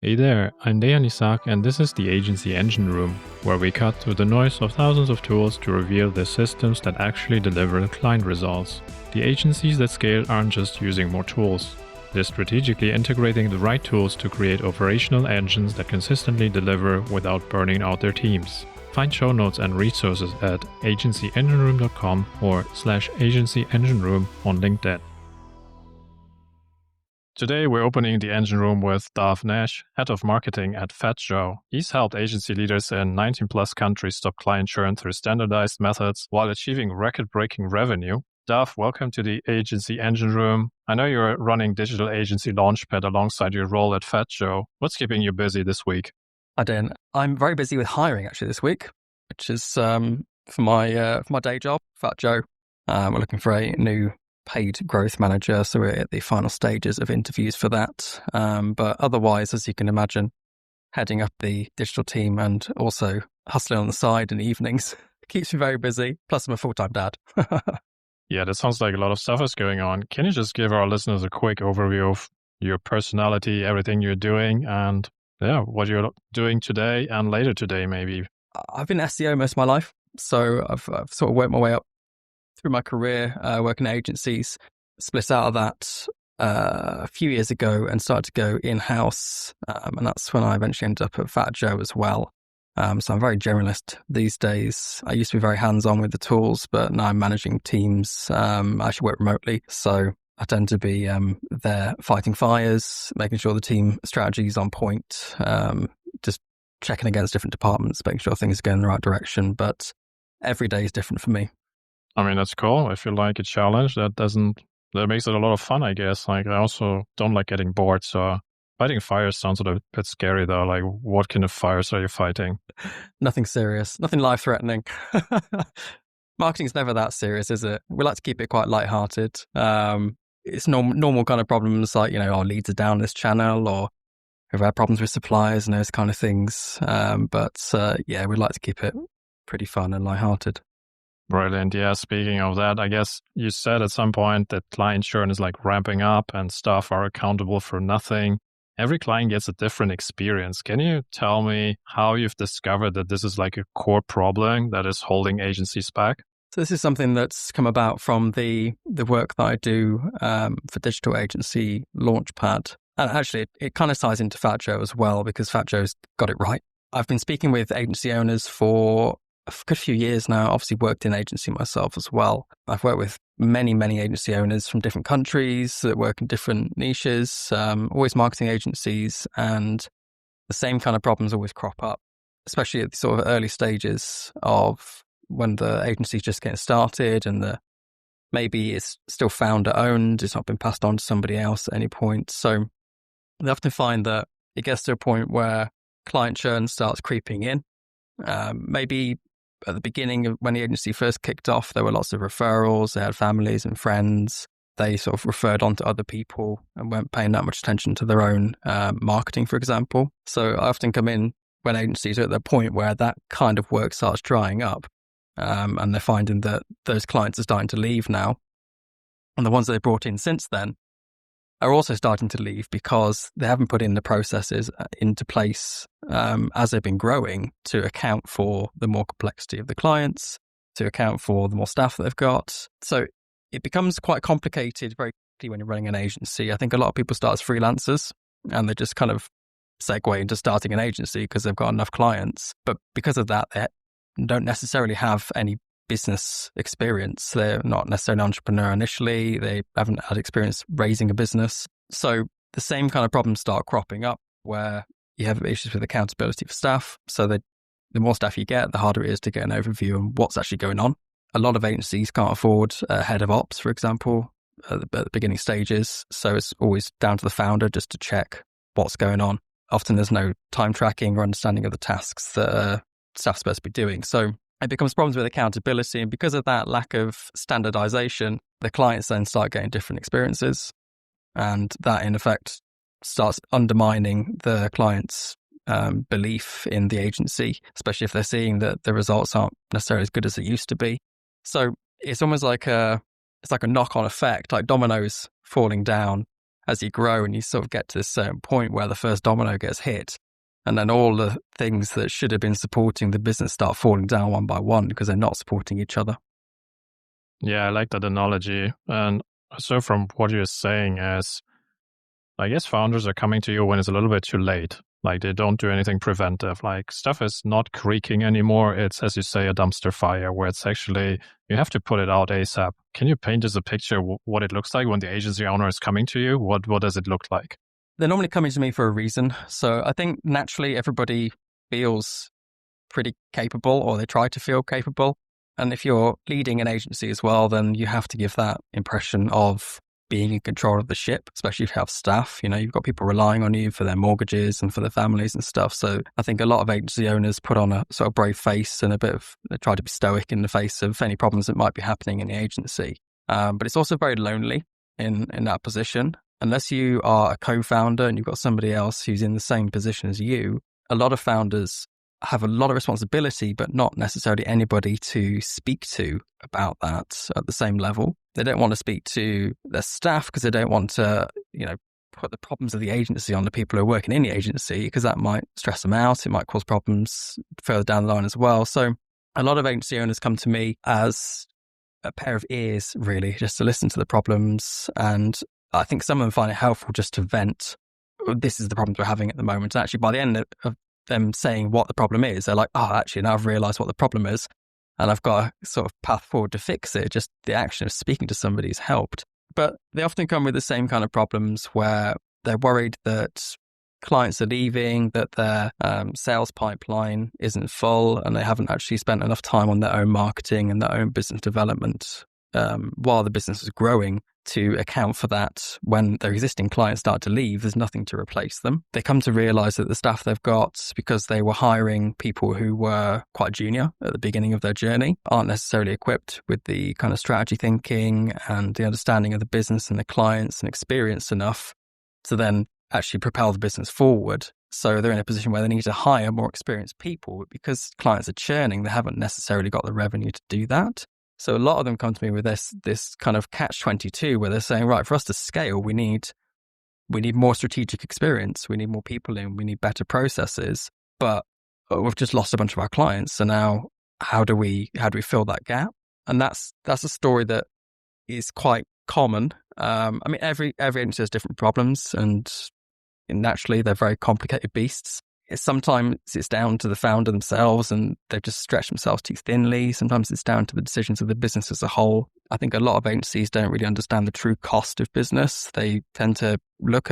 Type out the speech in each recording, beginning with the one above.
Hey there, I'm Dejan Isak and this is the Agency Engine Room, where we cut through the noise of thousands of tools to reveal the systems that actually deliver client results. The agencies that scale aren't just using more tools. They're strategically integrating the right tools to create operational engines that consistently deliver without burning out their teams. Find show notes and resources at agencyengineroom.com or /agencyengineroom on LinkedIn. Today, we're opening the engine room with Dav Nash, head of marketing at fatjoe. He's helped agency leaders in 19 plus countries stop client churn through standardized methods while achieving record-breaking revenue. Dav, welcome to the Agency Engine Room. I know you're running Digital Agency Launchpad alongside your role at fatjoe. What's keeping you busy this week? Hi, Dan. I'm very busy with hiring actually this week, which is for my day job, fatjoe. We're looking for a new paid growth manager, so we're at the final stages of interviews for that. But otherwise, as you can imagine, heading up the digital team and also hustling on the side in the evenings keeps me very busy. Plus, I'm a full-time dad. Yeah, that sounds like a lot of stuff is going on. Can you just give our listeners a quick overview of your personality, everything you're doing, and what you're doing today and later today, maybe? I've been SEO most of my life, so I've sort of worked my way up through my career, working at agencies. Split out of that a few years ago and started to go in-house, and that's when I eventually ended up at fatjoe as well. So I'm very generalist these days. I used to be very hands-on with the tools, but now I'm managing teams. I actually work remotely, so I tend to be there fighting fires, making sure the team strategy is on point, just checking against different departments, making sure things are going in the right direction. But every day is different for me. I mean, that's cool. I feel like a challenge that makes it a lot of fun, I guess. Like, I also don't like getting bored. So fighting fires sounds a bit scary, though. Like, what kind of fires are you fighting? Nothing serious, nothing life-threatening. Marketing's never that serious, is it? We like to keep it quite lighthearted. It's normal kind of problems like, our leads are down this channel, or we've had problems with suppliers and those kind of things. But we like to keep it pretty fun and lighthearted. Brilliant. Yeah, speaking of that, I guess you said at some point that client churn is like ramping up and staff are accountable for nothing. Every client gets a different experience. Can you tell me how you've discovered that this is like a core problem that is holding agencies back? So this is something that's come about from the work that I do for Digital Agency Launchpad. And actually, it kind of ties into fatjoe as well, because fatjoe's got it right. I've been speaking with agency owners for a good few years now. Obviously worked in agency myself as well. I've worked with many agency owners from different countries that work in different niches, always marketing agencies, and the same kind of problems always crop up, especially at the sort of early stages of when the agency's just getting started and maybe it's still founder owned, it's not been passed on to somebody else at any point. So they often find that it gets to a point where client churn starts creeping in. Maybe at the beginning of when the agency first kicked off, there were lots of referrals. They had families and friends. They sort of referred on to other people and weren't paying that much attention to their own marketing, for example. So I often come in when agencies are at the point where that kind of work starts drying up, and they're finding that those clients are starting to leave now. And the ones that they brought in since then are also starting to leave because they haven't put in the processes into place as they've been growing to account for the more complexity of the clients, to account for the more staff that they've got. So it becomes quite complicated very quickly when you're running an agency. I think a lot of people start as freelancers and they just kind of segue into starting an agency because they've got enough clients. But because of that, they don't necessarily have any business experience. They're not necessarily an entrepreneur initially. They haven't had experience raising a business. So the same kind of problems start cropping up where you have issues with accountability for staff. So the more staff you get, the harder it is to get an overview on what's actually going on. A lot of agencies can't afford a head of ops, for example, at the beginning stages. So it's always down to the founder just to check what's going on. Often there's no time tracking or understanding of the tasks that staff's supposed to be doing. So it becomes problems with accountability. And because of that lack of standardization, the clients then start getting different experiences. And that, in effect, starts undermining the client's belief in the agency, especially if they're seeing that the results aren't necessarily as good as they used to be. So it's almost like a knock-on effect, like dominoes falling down. as you grow and you sort of get to this certain point where the first domino gets hit, and then all the things that should have been supporting the business start falling down one by one because they're not supporting each other. Yeah, I like that analogy. And so from what you're saying is, I guess founders are coming to you when it's a little bit too late. Like they don't do anything preventive. Like stuff is not creaking anymore. It's, as you say, a dumpster fire where it's actually, you have to put it out ASAP. Can you paint us a picture what it looks like when the agency owner is coming to you? What does it look like? They're normally coming to me for a reason. So I think naturally everybody feels pretty capable, or they try to feel capable. And if you're leading an agency as well, then you have to give that impression of being in control of the ship, especially if you have staff. You've got people relying on you for their mortgages and for their families and stuff. So I think a lot of agency owners put on a sort of brave face and they try to be stoic in the face of any problems that might be happening in the agency. But it's also very lonely in that position. Unless you are a co-founder and you've got somebody else who's in the same position as you, a lot of founders have a lot of responsibility, but not necessarily anybody to speak to about that at the same level. They don't want to speak to their staff because they don't want to, put the problems of the agency on the people who are working in the agency, because that might stress them out. It might cause problems further down the line as well. So a lot of agency owners come to me as a pair of ears, really, just to listen to the problems. And I think some of them find it helpful just to vent. This is the problems we're having at the moment. And actually, by the end of them saying what the problem is, they're like, oh, actually, now I've realized what the problem is and I've got a sort of path forward to fix it. Just the action of speaking to somebody has helped. But they often come with the same kind of problems where they're worried that clients are leaving, that their sales pipeline isn't full, and they haven't actually spent enough time on their own marketing and their own business development while the business is growing to account for that. When their existing clients start to leave, there's nothing to replace them. They come to realize that the staff they've got, because they were hiring people who were quite junior at the beginning of their journey, aren't necessarily equipped with the kind of strategy thinking and the understanding of the business and the clients and experience enough to then actually propel the business forward. So they're in a position where they need to hire more experienced people, but because clients are churning, they haven't necessarily got the revenue to do that. So a lot of them come to me with this kind of catch-22 where they're saying, right, for us to scale, we need more strategic experience. We need more people in, we need better processes, but we've just lost a bunch of our clients. So now how do we fill that gap? And that's a story that is quite common. Every agency has different problems, and naturally they're very complicated beasts. Sometimes it's down to the founder themselves and they've just stretched themselves too thinly. Sometimes it's down to the decisions of the business as a whole. I think a lot of agencies don't really understand the true cost of business. They tend to look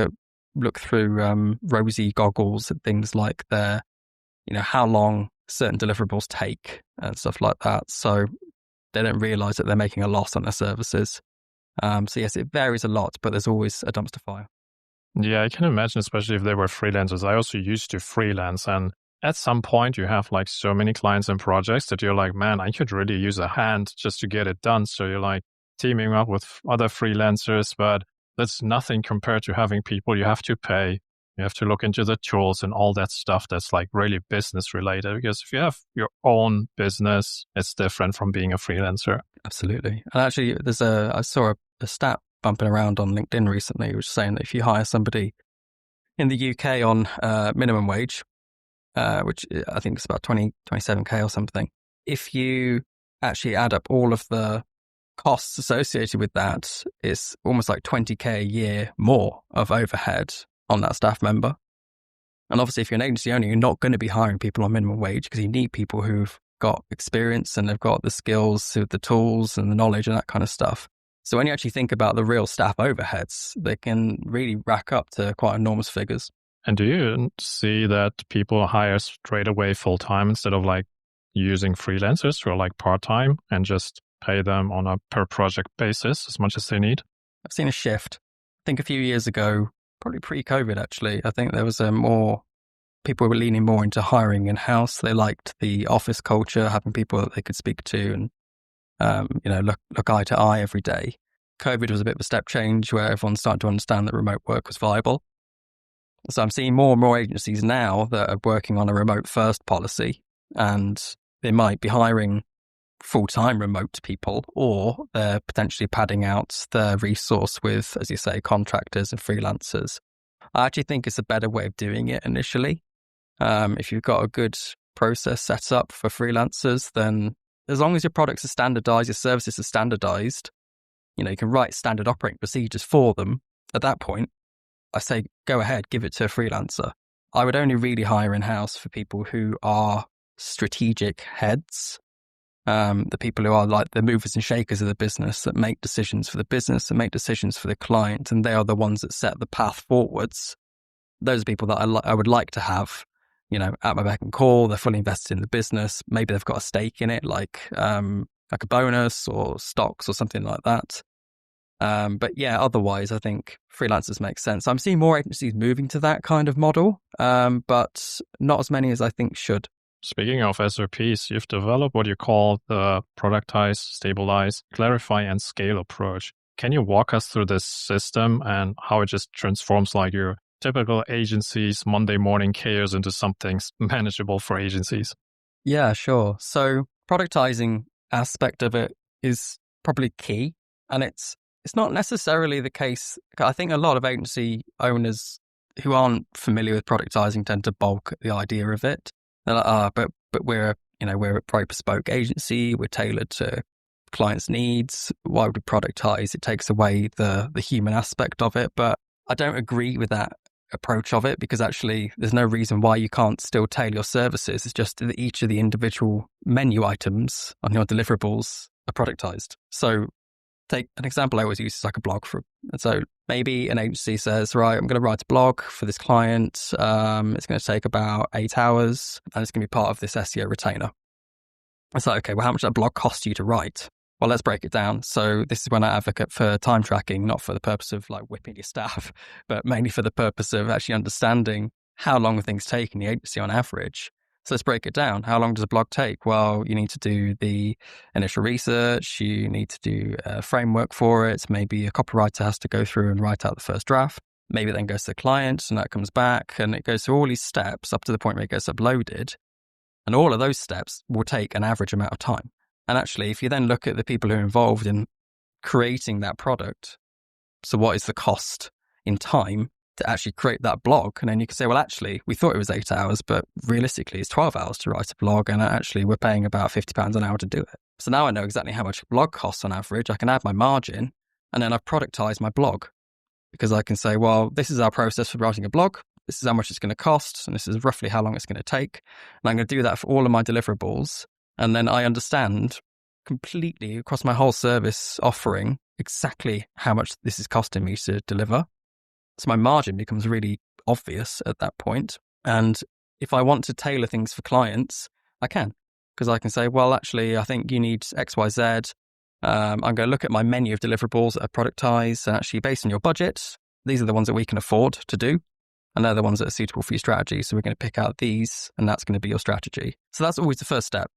through rosy goggles at things like how long certain deliverables take and stuff like that. So they don't realize that they're making a loss on their services. So yes, it varies a lot, but there's always a dumpster fire. Yeah, I can imagine, especially if they were freelancers. I also used to freelance, and at some point you have like so many clients and projects that you're like, man, I could really use a hand just to get it done. So you're like teaming up with other freelancers, but that's nothing compared to having people you have to pay. You have to look into the tools and all that stuff that's like really business related. Because if you have your own business, it's different from being a freelancer. Absolutely. And actually, I saw a stat bumping around on LinkedIn recently, which was saying that if you hire somebody in the UK on minimum wage, which I think is about 27k or something, if you actually add up all of the costs associated with that, it's almost like 20k a year more of overhead on that staff member. And obviously, if you're an agency owner, you're not going to be hiring people on minimum wage because you need people who've got experience and they've got the skills, the tools and the knowledge and that kind of stuff. So when you actually think about the real staff overheads, they can really rack up to quite enormous figures. And do you see that people hire straight away full-time instead of like using freelancers who are like part-time and just pay them on a per project basis as much as they need? I've seen a shift. I think a few years ago, probably pre-COVID actually, I think there was people were leaning more into hiring in-house. They liked the office culture, having people that they could speak to and look eye to eye every day. COVID was a bit of a step change where everyone started to understand that remote work was viable. So I'm seeing more and more agencies now that are working on a remote first policy, and they might be hiring full-time remote people, or they're potentially padding out their resource with, as you say, contractors and freelancers. I actually think it's a better way of doing it initially. If you've got a good process set up for freelancers, then as long as your products are standardized, your services are standardized, you can write standard operating procedures for them. At that point, I say, go ahead, give it to a freelancer. I would only really hire in-house for people who are strategic heads, the people who are like the movers and shakers of the business, that make decisions for the business and make decisions for the client, and they are the ones that set the path forwards. Those are people that I would like to have, at my beck and call. They're fully invested in the business. Maybe they've got a stake in it, like a bonus or stocks or something like that. But yeah, otherwise, I think freelancers make sense. I'm seeing more agencies moving to that kind of model, but not as many as I think should. Speaking of SOPs, you've developed what you call the productize, stabilize, clarify, and scale approach. Can you walk us through this system and how it just transforms like your typical agency's Monday morning chaos into something manageable for agencies? Yeah, sure. So productizing aspect of it is probably key, and it's not necessarily the case. I think a lot of agency owners who aren't familiar with productizing tend to balk at the idea of it. They're like, but we're a very bespoke agency. We're tailored to clients' needs. Why would we productize? It takes away the human aspect of it. But I don't agree with that approach of it, because actually there's no reason why you can't still tailor your services. It's just that each of the individual menu items on your deliverables are productized. So take an example I always use is like a blog. So maybe an agency says, right, I'm going to write a blog for this client. It's going to take about 8 hours and it's going to be part of this SEO retainer. It's like, okay, well, how much does that blog cost you to write? Well, let's break it down. So this is when I advocate for time tracking, not for the purpose of like whipping your staff, but mainly for the purpose of actually understanding how long things take in the agency on average. So let's break it down. How long does a blog take? Well, you need to do the initial research. You need to do a framework for it. Maybe a copywriter has to go through and write out the first draft. Maybe it then goes to the client and that comes back and it goes through all these steps up to the point where it gets uploaded. And all of those steps will take an average amount of time. And actually, if you then look at the people who are involved in creating that product, so what is the cost in time to actually create that blog? And then you can say, well, actually, we thought it was 8 hours, but realistically, it's 12 hours to write a blog. And actually, we're paying about £50 an hour to do it. So now I know exactly how much a blog costs on average. I can add my margin, and then I've productized my blog, because I can say, well, this is our process for writing a blog. This is how much it's going to cost, and this is roughly how long it's going to take. And I'm going to do that for all of my deliverables. And then I understand completely across my whole service offering exactly how much this is costing me to deliver. So my margin becomes really obvious at that point. And if I want to tailor things for clients, I can, because I can say, well, actually, I think you need X, Y, Z. I'm going to look at my menu of deliverables that are productized, and actually based on your budget, these are the ones that we can afford to do. And they're the ones that are suitable for your strategy. So we're going to pick out these, and that's going to be your strategy. So that's always the first step.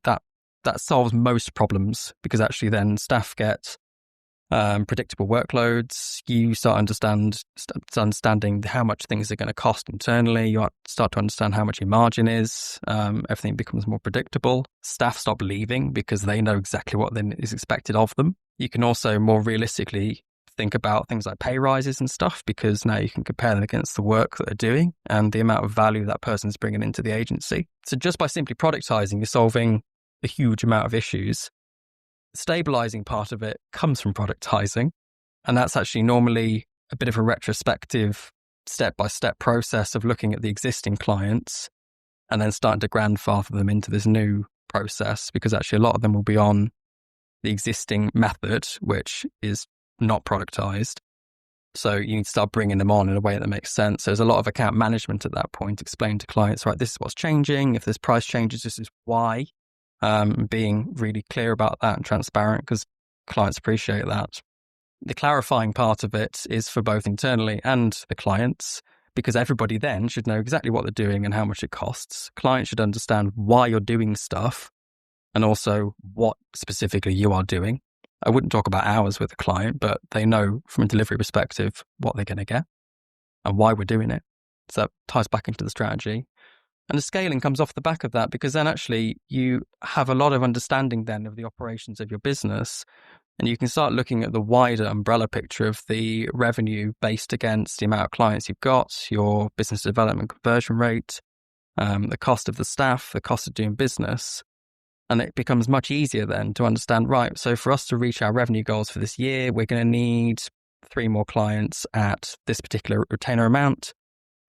That solves most problems, because actually then staff get predictable workloads. You start understanding how much things are going to cost internally. You start to understand how much your margin is. Everything becomes more predictable. Staff stop leaving because they know exactly what then is expected of them. You can also more realistically think about things like pay rises and stuff, because now you can compare them against the work that they're doing and the amount of value that person's bringing into the agency. So just by simply productizing, you're solving a huge amount of issues. The stabilizing part of it comes from productizing, and that's actually normally a bit of a retrospective, step-by-step process of looking at the existing clients and then starting to grandfather them into this new process, because actually a lot of them will be on the existing method, which is not productized. So you need to start bringing them on in a way that makes sense. There's a lot of account management at that point, explain to clients, right, this is what's changing. If there's price changes, this is why. Being really clear about that and transparent, because clients appreciate that. The clarifying part of it is for both internally and the clients, because everybody then should know exactly what they're doing and how much it costs. Clients should understand why you're doing stuff and also what specifically you are doing. I wouldn't talk about hours with a client, but they know from a delivery perspective what they're going to get and why we're doing it. So that ties back into the strategy. And the scaling comes off the back of that, because then actually you have a lot of understanding then of the operations of your business, and you can start looking at the wider umbrella picture of the revenue based against the amount of clients you've got, your business development conversion rate, the cost of the staff, the cost of doing business. And it becomes much easier then to understand, right, so for us to reach our revenue goals for this year, we're going to need 3 more clients at this particular retainer amount.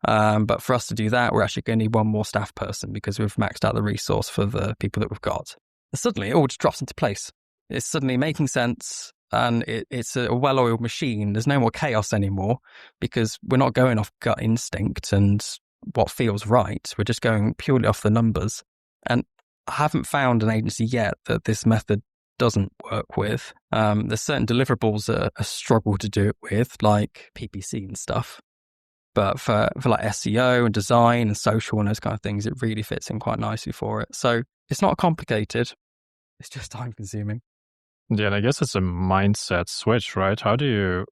But for us to do that, we're actually going to need 1 more staff person because we've maxed out the resource for the people that we've got. And suddenly it all just drops into place. It's suddenly making sense, and it's a well-oiled machine. There's no more chaos anymore because we're not going off gut instinct and what feels right. We're just going purely off the numbers. And I haven't found an agency yet that this method doesn't work with. There's certain deliverables that a struggle to do it with, like PPC and stuff. But for like SEO and design and social and those kind of things, it really fits in quite nicely for it. So it's not complicated. It's just time consuming. Yeah, and I guess it's a mindset switch, right? How do you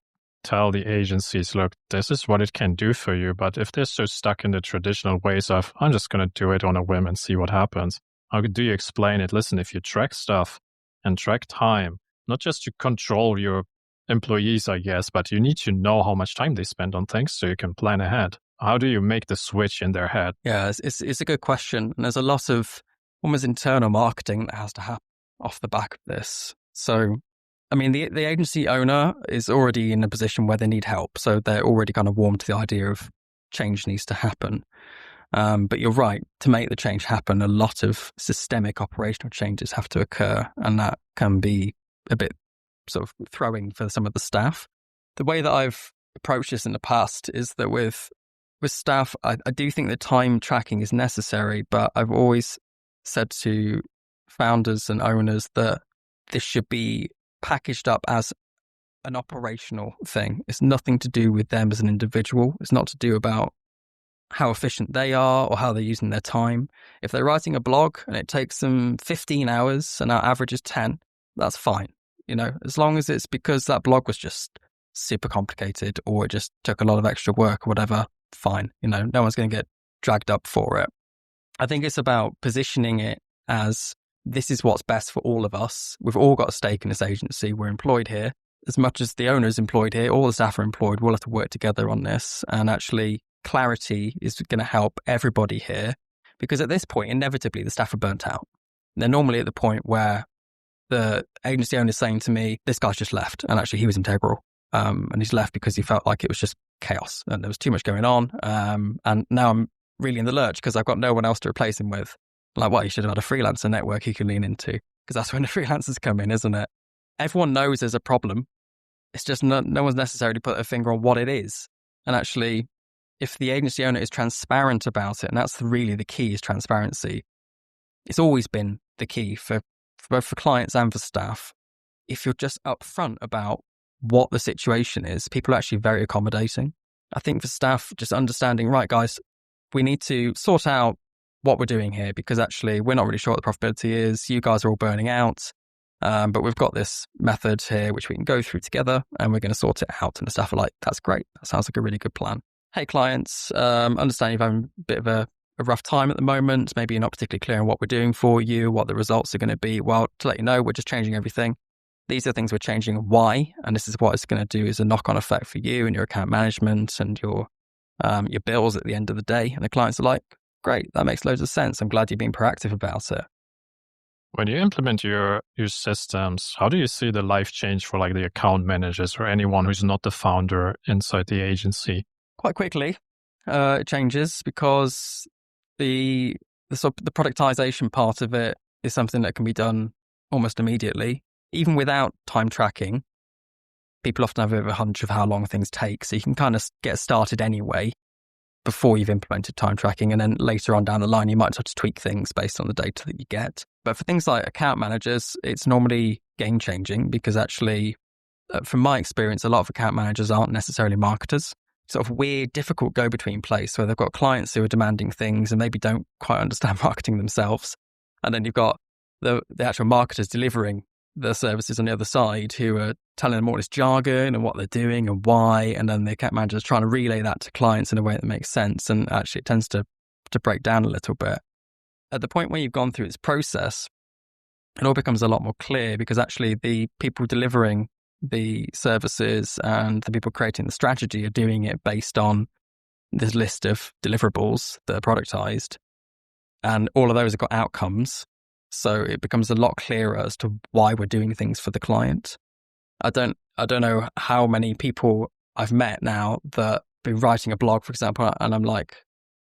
tell the agencies, look, this is what it can do for you, but if they're so stuck in the traditional ways of, I'm just going to do it on a whim and see what happens, how do you explain it? Listen, if you track stuff and track time, not just to control your employees, I guess, but you need to know how much time they spend on things so you can plan ahead. How do you make the switch in their head? Yeah, it's a good question. And there's a lot of almost internal marketing that has to happen off the back of this. So, I mean, the agency owner is already in a position where they need help. So they're already kind of warm to the idea of change needs to happen. But you're right, to make the change happen, a lot of systemic operational changes have to occur. And that can be a bit sort of throwing for some of the staff. The way that I've approached this in the past is that with staff, I do think that time tracking is necessary, but I've always said to founders and owners that this should be packaged up as an operational thing. It's nothing to do with them as an individual. It's not to do about how efficient they are or how they're using their time. If they're writing a blog and it takes them 15 hours and our average is 10, that's fine. You know, as long as it's because that blog was just super complicated or it just took a lot of extra work or whatever, fine. You know, no one's going to get dragged up for it. I think it's about positioning it as this is what's best for all of us. We've all got a stake in this agency. We're employed here. As much as the owner is employed here, all the staff are employed. We'll have to work together on this. And actually, clarity is going to help everybody here, because at this point, inevitably, the staff are burnt out. They're normally at the point where the agency owner is saying to me, this guy's just left. And actually, he was integral. And he's left because he felt like it was just chaos and there was too much going on. And now I'm really in the lurch because I've got no one else to replace him with. Like, well, you should have had a freelancer network you can lean into, because that's when the freelancers come in, isn't it? Everyone knows there's a problem. It's just no one's necessarily put a finger on what it is. And actually, if the agency owner is transparent about it, and that's really the key, is transparency. It's always been the key for both for clients and for staff. If you're just upfront about what the situation is, people are actually very accommodating. I think for staff, just understanding, right, guys, we need to sort out what we're doing here, because actually we're not really sure what the profitability is. You guys are all burning out. But we've got this method here, which we can go through together and we're going to sort it out. And the staff are like, that's great. That sounds like a really good plan. Hey, clients, understand you've had a bit of a rough time at the moment. Maybe you're not particularly clear on what we're doing for you, what the results are going to be. Well, to let you know, we're just changing everything. These are the things we're changing and why. And this is what it's going to do is a knock-on effect for you and your account management and your bills at the end of the day. And the clients are like, great, that makes loads of sense. I'm glad you've been proactive about it. When you implement your systems, how do you see the life change for like the account managers or anyone who's not the founder inside the agency? Quite quickly, it changes, because the productization part of it is something that can be done almost immediately. Even without time tracking, people often have a bit of a hunch of how long things take. So you can kind of get started anyway before you've implemented time tracking. And then later on down the line, you might start to tweak things based on the data that you get. But for things like account managers, it's normally game changing, because actually, from my experience, a lot of account managers aren't necessarily marketers. Sort of weird, difficult go-between place where they've got clients who are demanding things and maybe don't quite understand marketing themselves. And then you've got the actual marketers delivering the services on the other side who are telling them all this jargon and what they're doing and why. And then the account manager is trying to relay that to clients in a way that makes sense. And actually, it tends to to break down a little bit. At the point where you've gone through this process, it all becomes a lot more clear, because actually the people delivering the services and the people creating the strategy are doing it based on this list of deliverables that are productized, and all of those have got outcomes. So it becomes a lot clearer as to why we're doing things for the client. I don't know how many people I've met now that be writing a blog, for example, and I'm like,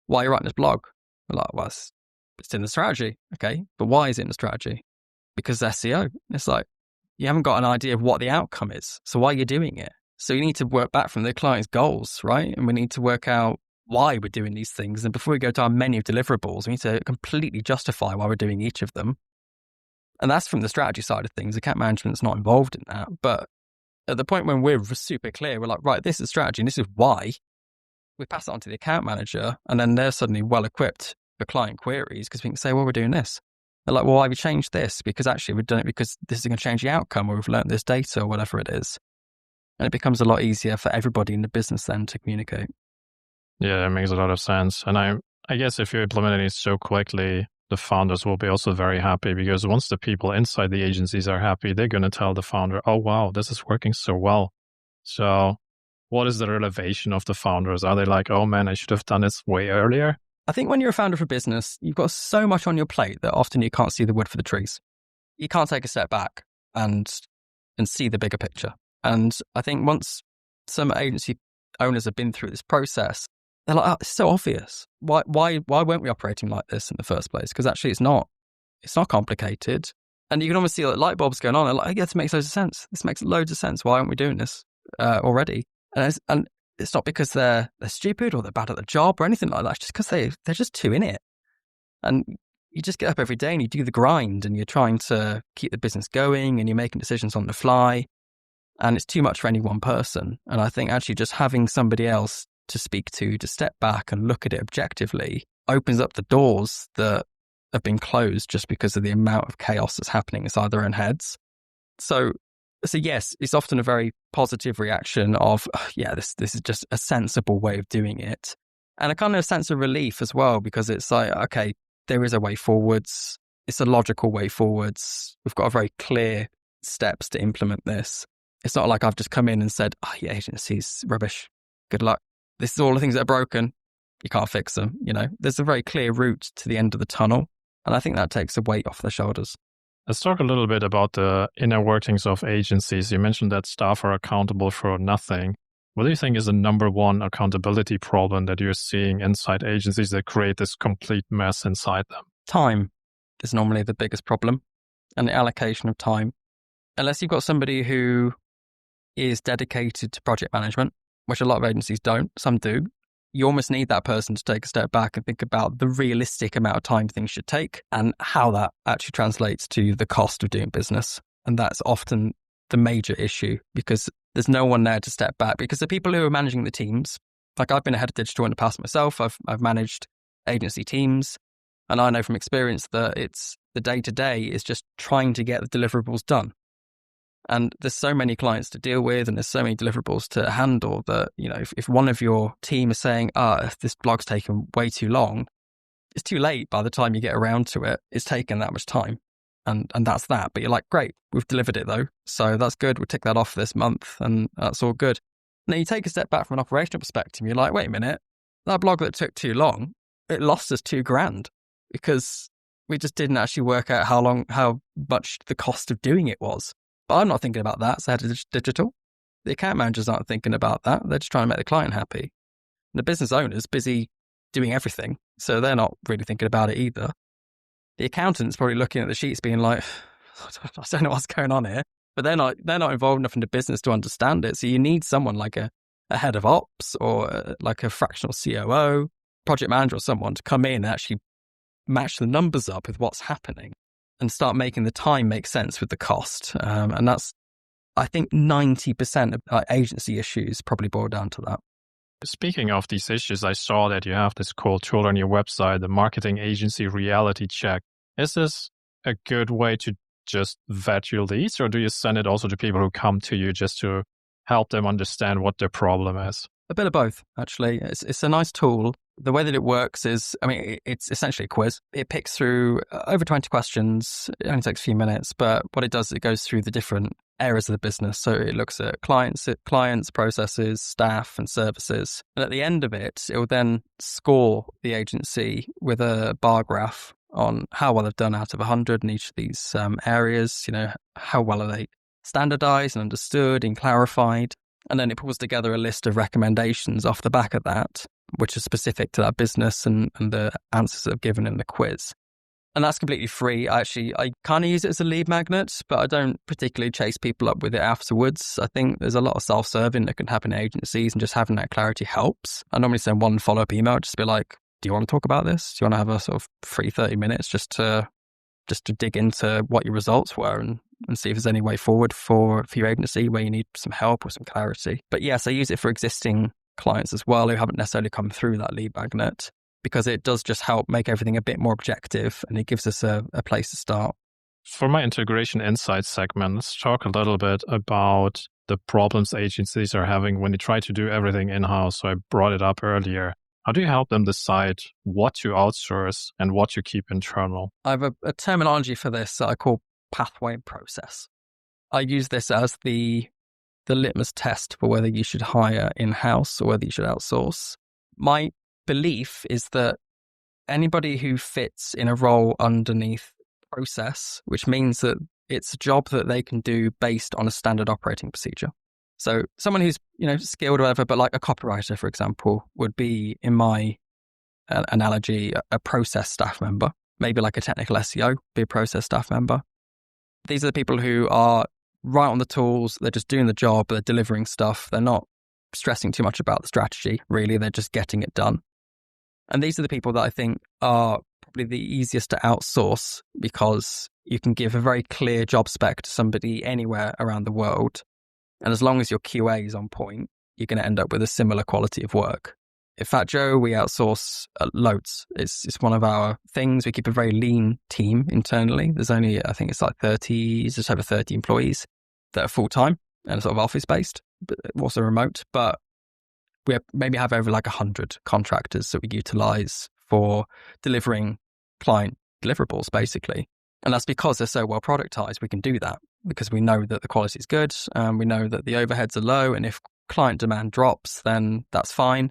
why are you writing this blog? They're like, well, it's in the strategy. Okay, but why is it in the strategy? Because SEO. It's like, you haven't got an idea of what the outcome is. So why are you doing it? So you need to work back from the client's goals, right? And we need to work out why we're doing these things. And before we go to our menu of deliverables, we need to completely justify why we're doing each of them. And that's from the strategy side of things. Account management's not involved in that. But at the point when we're super clear, we're like, right, this is strategy and this is why. We pass it on to the account manager, and then they're suddenly well equipped for client queries, because we can say, well, we're doing this. They're like, well, why have we changed this? Because actually we've done it because this is going to change the outcome, or we've learned this data, or whatever it is. And it becomes a lot easier for everybody in the business then to communicate. Yeah, it makes a lot of sense. And I guess if you're implementing it so quickly, the founders will be also very happy, because once the people inside the agencies are happy, they're going to tell the founder, oh, wow, this is working so well. So what is the relevation of the founders? Are they like, oh man, I should have done this way earlier? I think when you're a founder of a business, you've got so much on your plate that often you can't see the wood for the trees. You can't take a step back and see the bigger picture. And I think once some agency owners have been through this process, they're like, oh, it's so obvious. Why weren't we operating like this in the first place? Because actually it's not complicated. And you can almost see like light bulbs going on. They're like, yeah, this makes loads of sense. This makes loads of sense. Why aren't we doing this already? And it's not because they're stupid or they're bad at the job or anything like that. It's just because they're just too in it. And you just get up every day and you do the grind, and you're trying to keep the business going, and you're making decisions on the fly. And it's too much for any one person. And I think actually just having somebody else to speak to step back and look at it objectively, opens up the doors that have been closed just because of the amount of chaos that's happening inside their own heads. So yes, it's often a very positive reaction of, oh, yeah, this is just a sensible way of doing it. And a kind of sense of relief as well, because it's like, okay, there is a way forwards. It's a logical way forwards. We've got a very clear steps to implement this. It's not like I've just come in and said, oh, yeah, agency's rubbish. Good luck. This is all the things that are broken. You can't fix them. There's a very clear route to the end of the tunnel. And I think that takes a weight off their shoulders. Let's talk a little bit about the inner workings of agencies. You mentioned that staff are accountable for nothing. What do you think is the number one accountability problem that you're seeing inside agencies that create this complete mess inside them? Time is normally the biggest problem, and the allocation of time. Unless you've got somebody who is dedicated to project management, which a lot of agencies don't, some do, you almost need that person to take a step back and think about the realistic amount of time things should take and how that actually translates to the cost of doing business. And that's often the major issue, because there's no one there to step back. Because the people who are managing the teams, like I've been a head of digital in the past myself, I've managed agency teams, and I know from experience that it's the day-to-day is just trying to get the deliverables done. And there's so many clients to deal with, and there's so many deliverables to handle that, if one of your team is saying, this blog's taken way too long, it's too late by the time you get around to it. It's taken that much time. And that's that. But you're like, great, we've delivered it though. So that's good. We'll tick that off this month, and that's all good. And then you take a step back from an operational perspective. You're like, wait a minute, that blog that took too long, it lost us $2,000 because we just didn't actually work out how much the cost of doing it was. But I'm not thinking about that. So head of digital, the account managers aren't thinking about that. They're just trying to make the client happy. And the business owner's busy doing everything, so they're not really thinking about it either. The accountant's probably looking at the sheets being like, I don't know what's going on here, but they're not involved enough in the business to understand it. So you need someone like a head of ops or like a fractional COO, project manager, or someone to come in and actually match the numbers up with what's happening and start making the time make sense with the cost. And that's, I think 90% of agency issues probably boil down to that. Speaking of these issues, I saw that you have this cool tool on your website, the Marketing Agency Reality Check. Is this a good way to just vet your leads, or do you send it also to people who come to you just to help them understand what their problem is? A bit of both, actually. It's a nice tool The way that it works is, it's essentially a quiz. It picks through over 20 questions. It only takes a few minutes, but what it does is it goes through the different areas of the business. So it looks at clients, processes, staff, and services. And at the end of it, it will then score the agency with a bar graph on how well they've done out of 100 in each of these areas. How well are they standardized and understood and clarified? And then it pulls together a list of recommendations off the back of that, which is specific to that business and the answers that are given in the quiz. And that's completely free. I kind of use it as a lead magnet, but I don't particularly chase people up with it afterwards. I think there's a lot of self-serving that can happen in agencies, and just having that clarity helps. I normally send one follow-up email, just be like, do you want to talk about this? Do you want to have a sort of free 30 minutes just to dig into what your results were and see if there's any way forward for your agency where you need some help or some clarity. But yes, I use it for existing clients as well who haven't necessarily come through that lead magnet, because it does just help make everything a bit more objective, and it gives us a place to start. For my integration insights segment, let's talk a little bit about the problems agencies are having when they try to do everything in-house. So I brought it up earlier. How do you help them decide what to outsource and what to keep internal? I have a terminology for this that I call pathway process. I use this as the litmus test for whether you should hire in-house or whether you should outsource. My belief is that anybody who fits in a role underneath process, which means that it's a job that they can do based on a standard operating procedure. So someone who's, skilled or whatever, but like a copywriter, for example, would be, in my analogy, a process staff member, maybe like a technical SEO, be a process staff member. These are the people who are right on the tools. They're just doing the job. They're delivering stuff. They're not stressing too much about the strategy, really. They're just getting it done. And these are the people that I think are probably the easiest to outsource, because you can give a very clear job spec to somebody anywhere around the world. And as long as your QA is on point, you're going to end up with a similar quality of work. At fatjoe, we outsource loads. It's one of our things. We keep a very lean team internally. There's only, I think it's like just over 30 employees that are full-time and sort of office-based, but also remote. But we maybe have over like 100 contractors that we utilize for delivering client deliverables, basically. And that's because they're so well productized. We can do that because we know that the quality is good. We know that the overheads are low. And if client demand drops, then that's fine.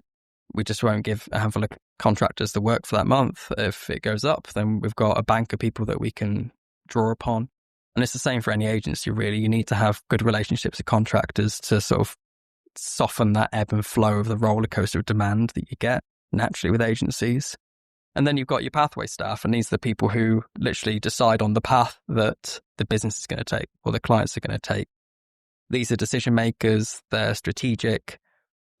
We just won't give a handful of contractors the work for that month. If it goes up, then we've got a bank of people that we can draw upon. And it's the same for any agency, really. You need to have good relationships with contractors to sort of soften that ebb and flow of the roller coaster of demand that you get naturally with agencies. And then you've got your pathway staff, and these are the people who literally decide on the path that the business is going to take or the clients are going to take. These are decision makers. They're strategic.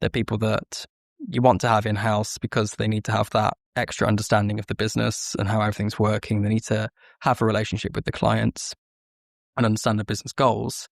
They're people that you want to have in-house because they need to have that extra understanding of the business and how everything's working. They need to have a relationship with the clients and understand the business goals.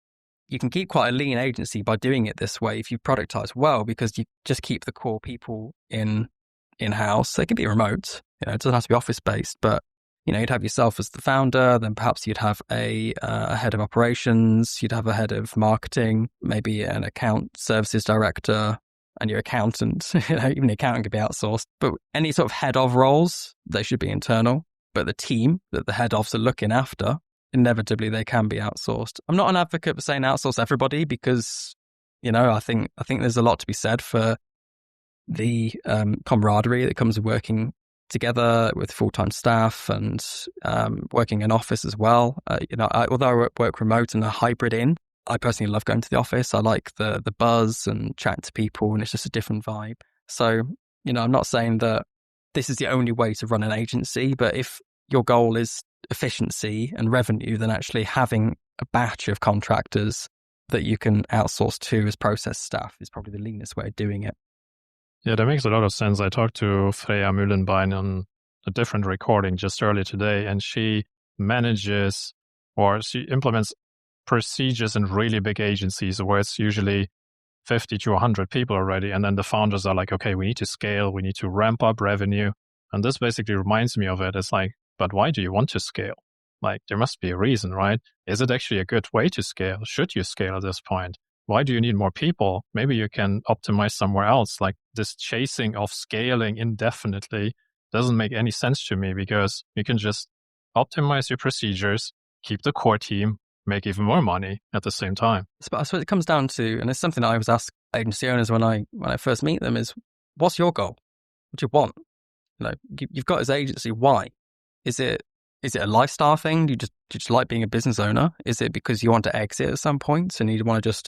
You can keep quite a lean agency by doing it this way if you productize well, because you just keep the core people in-house. They can be remote. It doesn't have to be office-based, but you'd have yourself as the founder, then perhaps you'd have a head of operations, you'd have a head of marketing, maybe an account services director, and your accountant. Even the accountant could be outsourced. But any sort of head of roles, they should be internal. But the team that the head ofs are looking after, inevitably they can be outsourced. I'm not an advocate for saying outsource everybody, because I think there's a lot to be said for the camaraderie that comes with working together with full-time staff and working in office as well. Although I work remote and a hybrid in, I personally love going to the office. I like the buzz and chatting to people, and it's just a different vibe. So, I'm not saying that this is the only way to run an agency, but if your goal is efficiency and revenue, then actually having a batch of contractors that you can outsource to as process staff is probably the leanest way of doing it. Yeah, that makes a lot of sense. I talked to Freya Mühlenbein on a different recording just earlier today, and she implements procedures in really big agencies where it's usually 50 to 100 people already. And then the founders are like, okay, we need to scale. We need to ramp up revenue. And this basically reminds me of it. It's like, but why do you want to scale? Like, there must be a reason, right? Is it actually a good way to scale? Should you scale at this point? why do you need more people? Maybe you can optimize somewhere else. Like this chasing of scaling indefinitely doesn't make any sense to me, because you can just optimize your procedures, keep the core team, make even more money at the same time. But I suppose it comes down to, and it's something I always ask agency owners when I first meet them, is what's your goal? What do you want? You've got this agency. Why? Is it a lifestyle thing? Do you just like being a business owner? Is it because you want to exit at some point and you want to just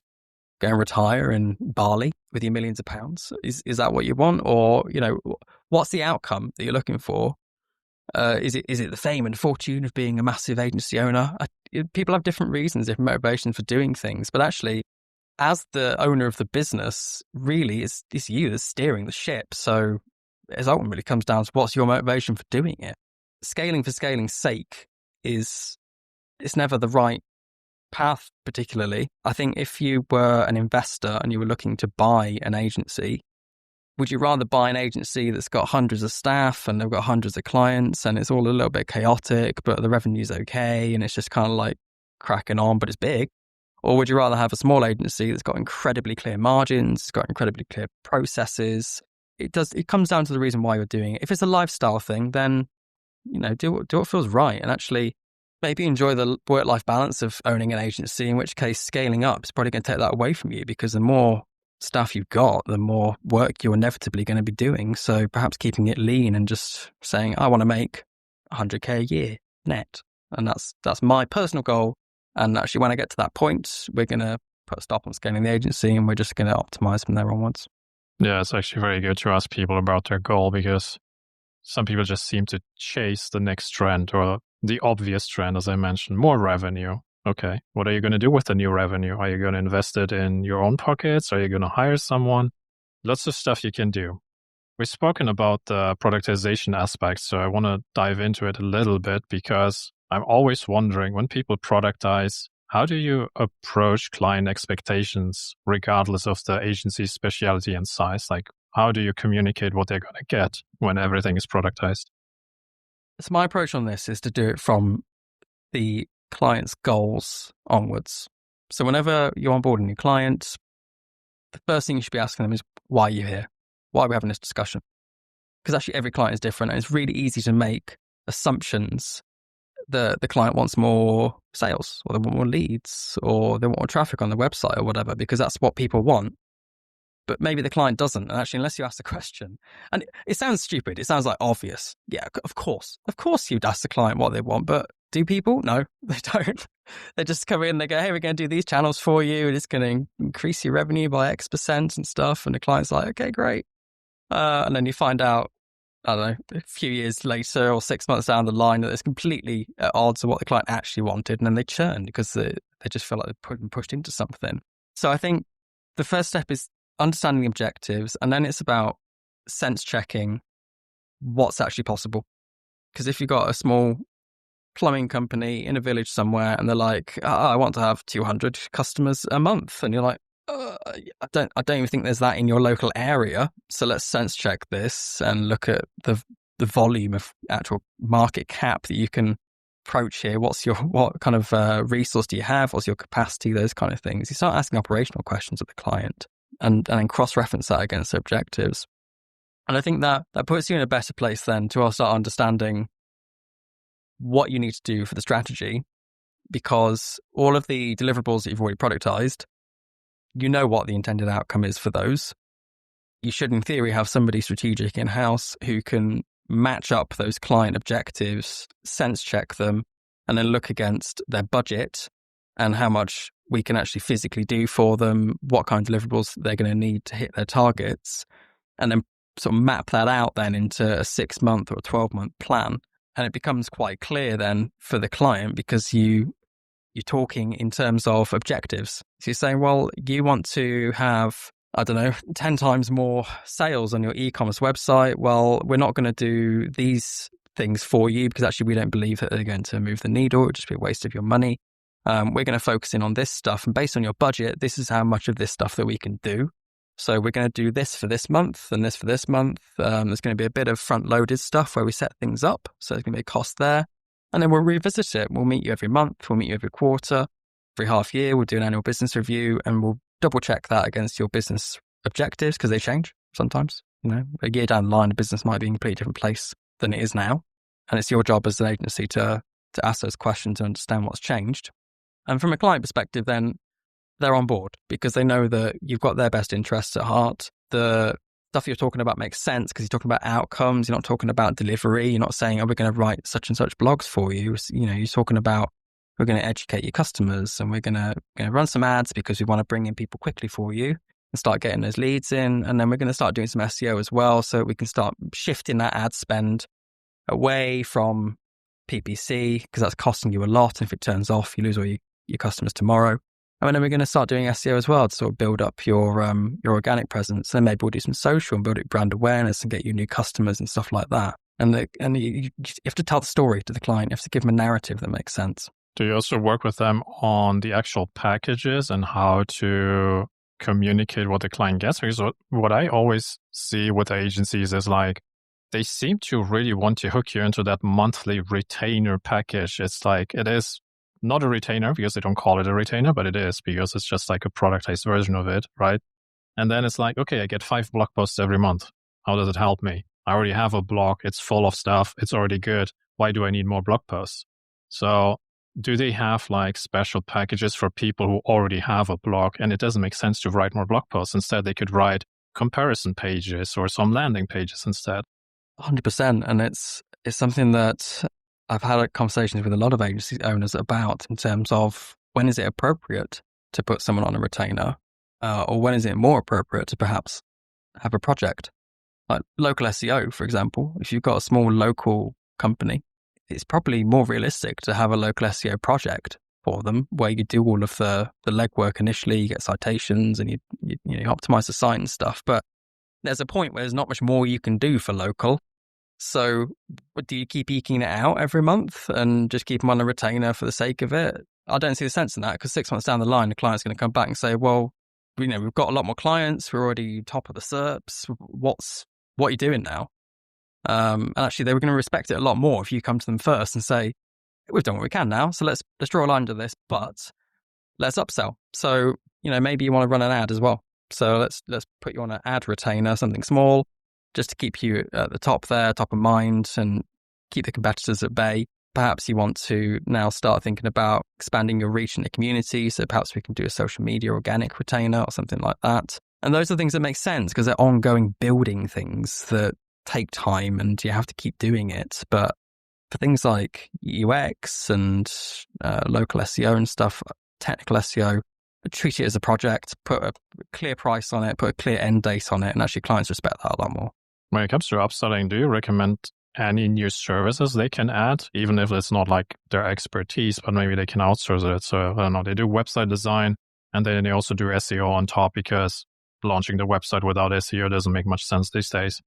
go and retire in Bali with your millions of pounds? Is that what you want? Or, what's the outcome that you're looking for? Is it the fame and fortune of being a massive agency owner? People have different reasons, different motivations for doing things. But actually, as the owner of the business, really, it's you that's steering the ship. So it ultimately comes down to what's your motivation for doing it. Scaling for scaling's sake it's never the right path, particularly. I think if you were an investor and you were looking to buy an agency, would you rather buy an agency that's got hundreds of staff and they've got hundreds of clients and it's all a little bit chaotic, but the revenue's okay and it's just kind of like cracking on, but it's big? Or would you rather have a small agency that's got incredibly clear margins, it's got incredibly clear processes? It comes down to the reason why you're doing it. If it's a lifestyle thing, then, do what feels right, and actually maybe enjoy the work-life balance of owning an agency, in which case scaling up is probably going to take that away from you, because the more staff you've got, the more work you're inevitably going to be doing. So perhaps keeping it lean and just saying, I want to make 100K a year net. And that's my personal goal. And actually, when I get to that point, we're going to put a stop on scaling the agency and we're just going to optimize from there onwards. Yeah, it's actually very good to ask people about their goal, because some people just seem to chase the next trend, or the obvious trend, as I mentioned, more revenue. Okay, what are you going to do with the new revenue? Are you going to invest it in your own pockets? Are you going to hire someone? Lots of stuff you can do. We've spoken about the productization aspect, so I want to dive into it a little bit, because I'm always wondering, when people productize, how do you approach client expectations regardless of the agency's specialty and size? Like, how do you communicate what they're going to get when everything is productized? So my approach on this is to do it from the client's goals onwards. So whenever you're onboarding a new client, the first thing you should be asking them is, why are you here? Why are we having this discussion? Because actually every client is different, and it's really easy to make assumptions. The client wants more sales, or they want more leads, or they want more traffic on the website or whatever, because that's what people want. But maybe the client doesn't. And actually, unless you ask the question, and it sounds stupid, it sounds like obvious. Yeah, of course you'd ask the client what they want, but do people? No, they don't. They just come in, they go, hey, we're going to do these channels for you, and it's going to increase your revenue by X% and stuff. And the client's like, okay, great. And then you find out, I don't know, a few years later or 6 months down the line, that it's completely at odds with what the client actually wanted. And then they churn because they just feel like they're pushed into something. So I think the first step is understanding the objectives, and then it's about sense checking what's actually possible. Because if you've got a small plumbing company in a village somewhere and they're like, I want to have 200 customers a month, and you're like, I don't even think there's that in your local area. So let's sense check this and look at the volume of actual market cap that you can approach here. What kind of resource do you have? What's your capacity? Those kind of things. You start asking operational questions of the client, and then cross-reference that against the objectives. And I think that puts you in a better place then to start understanding what you need to do for the strategy, because all of the deliverables that you've already productized, you know what the intended outcome is for those. You should, in theory, have somebody strategic in-house who can match up those client objectives, sense check them, and then look against their budget and how much we can actually physically do for them, what kind of deliverables they're going to need to hit their targets, and then sort of map that out then into a 6-month or a 12-month plan. And it becomes quite clear then for the client, because you're talking in terms of objectives. So you're saying, well, you want to have, 10 times more sales on your e-commerce website. Well, we're not going to do these things for you because actually we don't believe that they're going to move the needle. It would just be a waste of your money. We're going to focus in on this stuff. And based on your budget, this is how much of this stuff that we can do. So we're going to do this for this month and this for this month. There's going to be a bit of front-loaded stuff where we set things up. So there's going to be a cost there. And then we'll revisit it. We'll meet you every month. We'll meet you every quarter. Every half year, we'll do an annual business review, and we'll double check that against your business objectives, because they change sometimes. A year down the line, the business might be in a completely different place than it is now. And it's your job as an agency to ask those questions and understand what's changed. And from a client perspective, then they're on board because they know that you've got their best interests at heart. The stuff you're talking about makes sense because you're talking about outcomes. You're not talking about delivery. You're not saying, oh, we're going to write such and such blogs for you. You're talking about, we're going to educate your customers and we're going to run some ads because we want to bring in people quickly for you and start getting those leads in. And then we're going to start doing some SEO as well. So we can start shifting that ad spend away from PPC because that's costing you a lot. And if it turns off, you lose all your customers tomorrow. And then we're going to start doing SEO as well to sort of build up your organic presence. And maybe we'll do some social and build up brand awareness and get you new customers and stuff like that. And you have to tell the story to the client. You have to give them a narrative that makes sense. Do you also work with them on the actual packages and how to communicate what the client gets? Because what I always see with agencies is like, they seem to really want to hook you into that monthly retainer package. It's like, it is not a retainer because they don't call it a retainer, but it is because it's just like a productized version of it, right? And then it's like, okay, I get 5 blog posts every month. How does it help me? I already have a blog. It's full of stuff. It's already good. Why do I need more blog posts? So do they have like special packages for people who already have a blog and it doesn't make sense to write more blog posts? Instead, they could write comparison pages or some landing pages instead. 100%. And it's something that I've had conversations with a lot of agency owners about in terms of when is it appropriate to put someone on a retainer or when is it more appropriate to perhaps have a project like local SEO, for example. If you've got a small local company, it's probably more realistic to have a local SEO project for them where you do all of the legwork initially, you get citations and you optimize the site and stuff. But there's a point where there's not much more you can do for local. So do you keep eking it out every month and just keep them on a retainer for the sake of it? I don't see the sense in that because 6 months down the line, the client's going to come back and say, well, we've got a lot more clients. We're already top of the SERPs. What are you doing now? And actually, they were going to respect it a lot more if you come to them first and say, we've done what we can now. So let's draw a line under this, but let's upsell. So, maybe you want to run an ad as well. So let's put you on an ad retainer, something small, just to keep you at the top there, top of mind, and keep the competitors at bay. Perhaps you want to now start thinking about expanding your reach in the community. So perhaps we can do a social media organic retainer or something like that. And those are things that make sense because they're ongoing building things that take time and you have to keep doing it. But for things like UX and local SEO and stuff, technical SEO, treat it as a project, put a clear price on it, put a clear end date on it, and actually clients respect that a lot more. When it comes to upselling, do you recommend any new services they can add, even if it's not like their expertise, but maybe they can outsource it? So I don't know, they do website design and then they also do SEO on top because launching the website without SEO doesn't make much sense these days.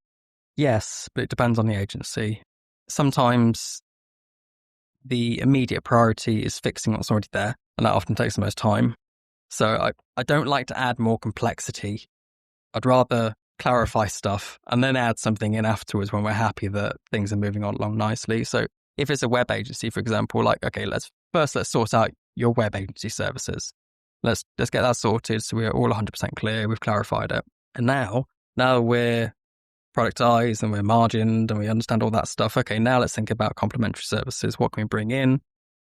Yes, but it depends on the agency. Sometimes the immediate priority is fixing what's already there, and that often takes the most time. So I don't like to add more complexity. I'd rather clarify stuff and then add something in afterwards when we're happy that things are moving on along nicely. So if it's a web agency, for example, like, okay, let's sort out your web agency services. Let's get that sorted so we're all 100% clear, we've clarified it. And now we're productized and we're margined and we understand all that stuff. Okay, now let's think about complementary services. What can we bring in?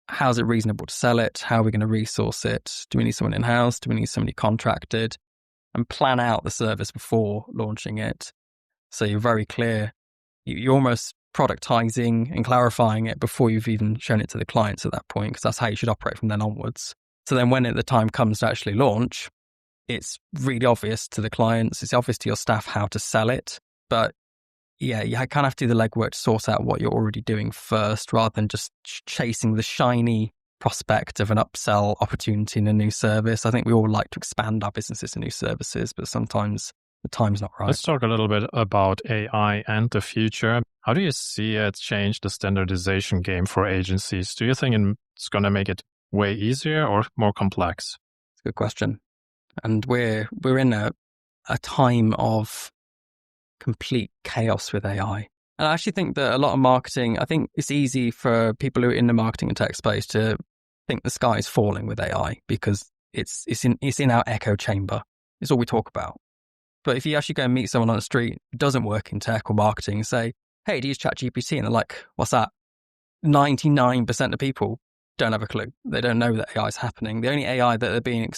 How's it reasonable to sell it? How are we going to resource it? Do we need someone in-house? Do we need somebody contracted? And plan out the service before launching it. So you're very clear. You're almost productizing and clarifying it before you've even shown it to the clients at that point, because that's how you should operate from then onwards. So then when the time comes to actually launch, it's really obvious to the clients, it's obvious to your staff how to sell it. But yeah, you kind of have to do the legwork to sort out what you're already doing first, rather than just chasing the shiny prospect of an upsell opportunity in a new service. I think we all like to expand our businesses to new services, but sometimes the time's not right. Let's talk a little bit about AI and the future. How do you see it change the standardization game for agencies? Do you think it's going to make it way easier or more complex? It's a good question. And we're in a time of complete chaos with AI. And I actually think that a lot of marketing, I think it's easy for people who are in the marketing and tech space to think the sky is falling with AI because it's in our echo chamber. It's all we talk about. But if you actually go and meet someone on the street who doesn't work in tech or marketing and say, hey, do you use ChatGPT? And they're like, what's that? 99% of people don't have a clue. They don't know that AI is happening. The only AI that they're being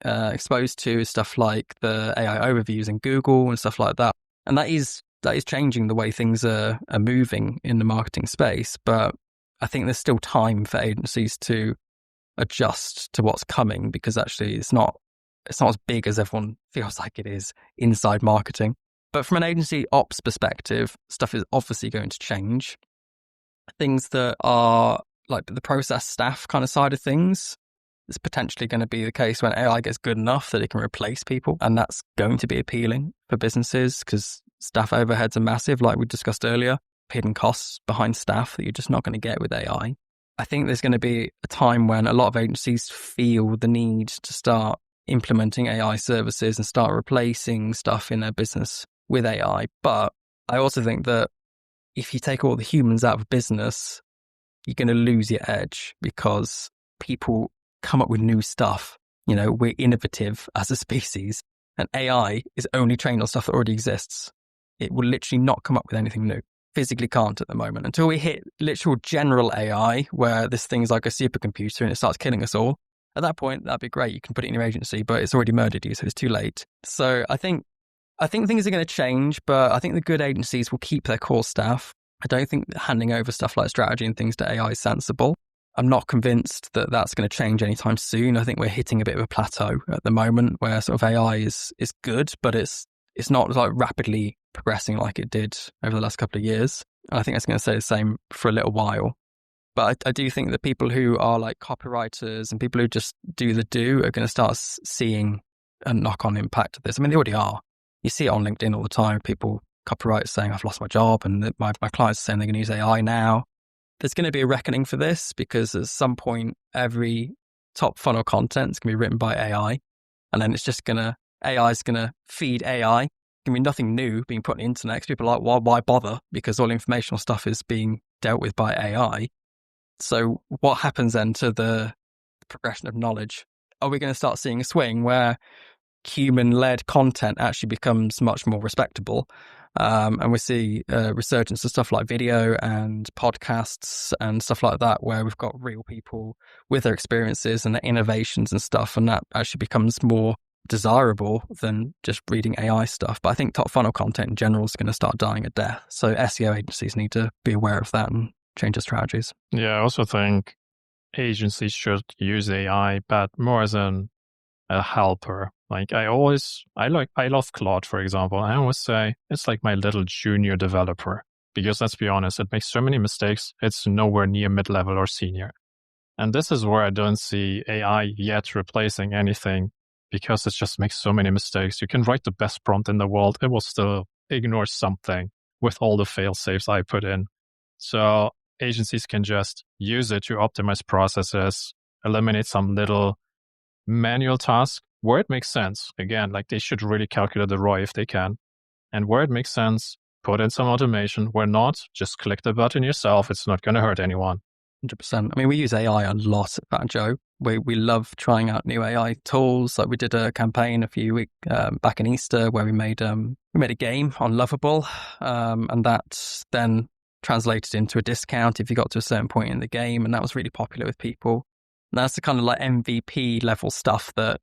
exposed to is stuff like the AI overviews in Google and stuff like that. And that is changing the way things are moving in the marketing space. But I think there's still time for agencies to adjust to what's coming, because actually it's not as big as everyone feels like it is inside marketing. But from an agency ops perspective, stuff is obviously going to change. Things that are like the process staff kind of side of things, it's potentially going to be the case when AI gets good enough that it can replace people. And that's going to be appealing for businesses because staff overheads are massive, like we discussed earlier, hidden costs behind staff that you're just not going to get with AI. I think there's going to be a time when a lot of agencies feel the need to start implementing AI services and start replacing stuff in their business with AI. But I also think that if you take all the humans out of business, you're going to lose your edge because people come up with new stuff. You know, we're innovative as a species, and AI is only trained on stuff that already exists. It will literally not come up with anything new. Physically can't at the moment. Until we hit literal general AI, where this thing is like a supercomputer and it starts killing us all, at that point, that'd be great. You can put it in your agency, but it's already murdered you, so it's too late. So I think things are going to change, but I think the good agencies will keep their core staff. I don't think that handing over stuff like strategy and things to AI is sensible. I'm not convinced that that's going to change anytime soon. I think we're hitting a bit of a plateau at the moment where sort of AI is good, but it's not like rapidly progressing like it did over the last couple of years. And I think it's going to stay the same for a little while. But I do think that people who are like copywriters and people who just do are going to start seeing a knock-on impact of this. I mean, they already are. You see it on LinkedIn all the time. People, copywriters saying, I've lost my job, and my clients are saying they're going to use AI now. There's going to be a reckoning for this because at some point, every top funnel content is going to be written by AI. And then AI is going to feed AI. It's going to be nothing new being put on the internet because people are like, why bother? Because all informational stuff is being dealt with by AI. So what happens then to the progression of knowledge? Are we going to start seeing a swing where human-led content actually becomes much more respectable? And we see a resurgence of stuff like video and podcasts and stuff like that, where we've got real people with their experiences and their innovations and stuff, and that actually becomes more desirable than just reading AI stuff. But I think top funnel content in general is going to start dying a death. So SEO agencies need to be aware of that and change their strategies. Yeah, I also think agencies should use AI, but more as a helper. Like I love Claude, for example. I always say it's like my little junior developer, because let's be honest, it makes so many mistakes. It's nowhere near mid-level or senior. And this is where I don't see AI yet replacing anything, because it just makes so many mistakes. You can write the best prompt in the world. It will still ignore something with all the fail safes I put in. So agencies can just use it to optimize processes, eliminate some little manual tasks where it makes sense. Again, like they should really calculate the ROI if they can. And where it makes sense, put in some automation. Where not, just click the button yourself. It's not going to hurt anyone. 100%. I mean, we use AI a lot at fatjoe. We love trying out new AI tools. Like we did a campaign a few weeks back in Easter where we made a game on Lovable, and that then translated into a discount if you got to a certain point in the game, and that was really popular with people. And that's the kind of like MVP level stuff that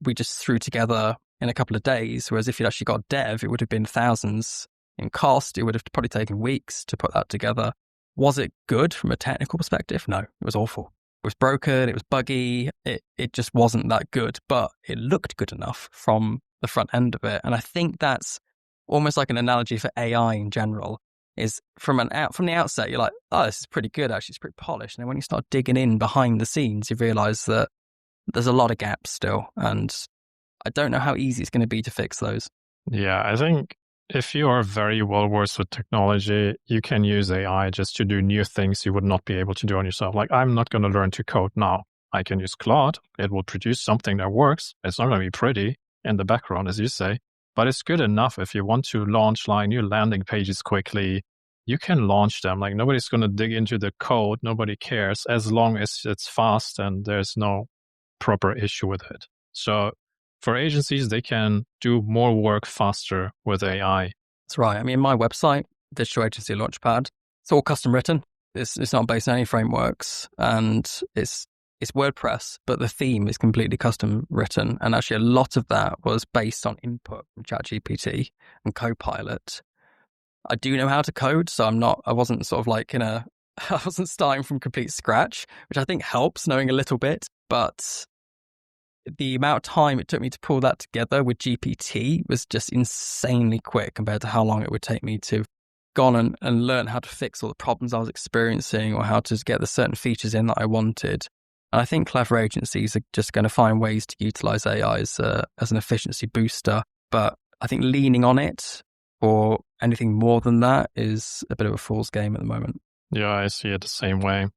we just threw together in a couple of days. Whereas if you'd actually got dev, it would have been thousands in cost. It would have probably taken weeks to put that together. Was it good from a technical perspective? No, it was awful. It was broken. It was buggy. It just wasn't that good, but it looked good enough from the front end of it. And I think that's almost like an analogy for AI in general. Is from the outset, you're like, oh, this is pretty good. Actually, it's pretty polished. And then when you start digging in behind the scenes, you realize that there's a lot of gaps still. And I don't know how easy it's going to be to fix those. Yeah, I think if you are very well versed with technology, you can use AI just to do new things you would not be able to do on yourself. Like, I'm not going to learn to code now. I can use Claude. It will produce something that works. It's not going to be pretty in the background, as you say, but it's good enough. If you want to launch like new landing pages quickly, you can launch them. Like, nobody's going to dig into the code. Nobody cares as long as it's fast and there's no proper issue with it. So for agencies, they can do more work faster with AI. That's right. I mean, my website, Digital Agency Launchpad, it's all custom written. It's not based on any frameworks, and it's WordPress, but the theme is completely custom written. And actually, a lot of that was based on input from ChatGPT and Copilot. I do know how to code, so I wasn't sort of like I wasn't starting from complete scratch, which I think helps knowing a little bit. But the amount of time it took me to pull that together with GPT was just insanely quick compared to how long it would take me to go on and learn how to fix all the problems I was experiencing or how to get the certain features in that I wanted. And I think clever agencies are just going to find ways to utilize AI as an efficiency booster. But I think leaning on it or anything more than that is a bit of a fool's game at the moment. Yeah, I see it the same way.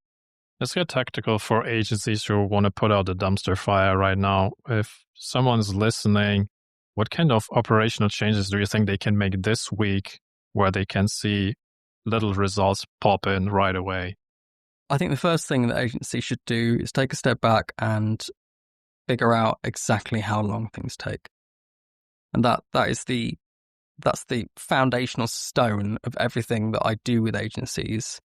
Let's get tactical for agencies who want to put out the dumpster fire right now. If someone's listening, what kind of operational changes do you think they can make this week where they can see little results pop in right away? I think the first thing that agencies should do is take a step back and figure out exactly how long things take. And that's the foundational stone of everything that I do with agencies.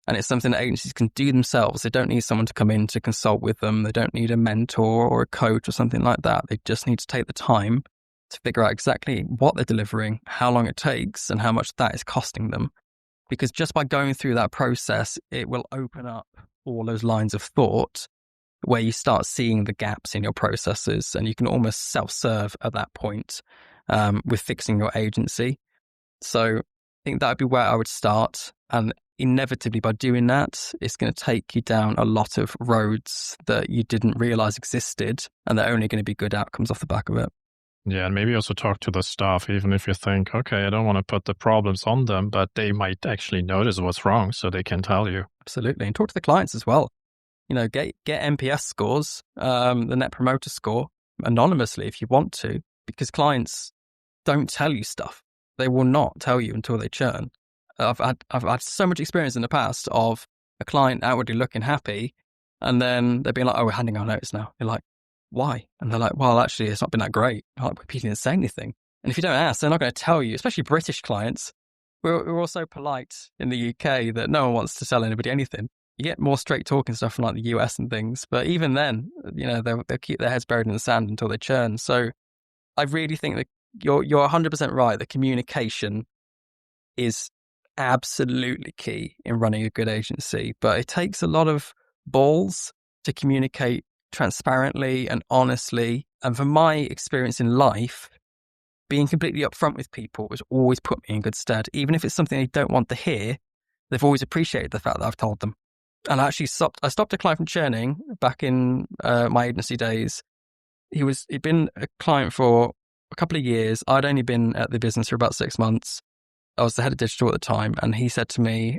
And it's something that agencies can do themselves. They don't need someone to come in to consult with them. They don't need a mentor or a coach or something like that. They just need to take the time to figure out exactly what they're delivering, how long it takes, and how much that is costing them. Because just by going through that process, it will open up all those lines of thought where you start seeing the gaps in your processes, and you can almost self-serve at that point with fixing your agency. So I think that would be where I would start. And inevitably, by doing that, it's going to take you down a lot of roads that you didn't realize existed, and they're only going to be good outcomes off the back of it. Yeah, and maybe also talk to the staff, even if you think, okay, I don't want to put the problems on them, but they might actually notice what's wrong, so they can tell you. Absolutely. And talk to the clients as well. Get NPS scores, the Net Promoter Score, anonymously if you want to, because clients don't tell you stuff. They will not tell you until they churn. I've had so much experience in the past of a client outwardly looking happy, and then they're being like, "Oh, we're handing our notice now." You're like, "Why?" And they're like, "Well, actually, it's not been that great." I'm like, "But you didn't say anything." And if you don't ask, they're not going to tell you. Especially British clients. We're also polite in the UK that no one wants to tell anybody anything. You get more straight talking stuff from like the US and things, but even then, they'll keep their heads buried in the sand until they churn. So I really think that you're 100% right. The communication is absolutely key in running a good agency, but it takes a lot of balls to communicate transparently and honestly. And from my experience in life, being completely upfront with people has always put me in good stead. Even if it's something they don't want to hear, they've always appreciated the fact that I've told them. And I stopped a client from churning back in my agency days. He'd been a client for a couple of years. I'd only been at the business for about 6 months. I was the head of digital at the time, and he said to me,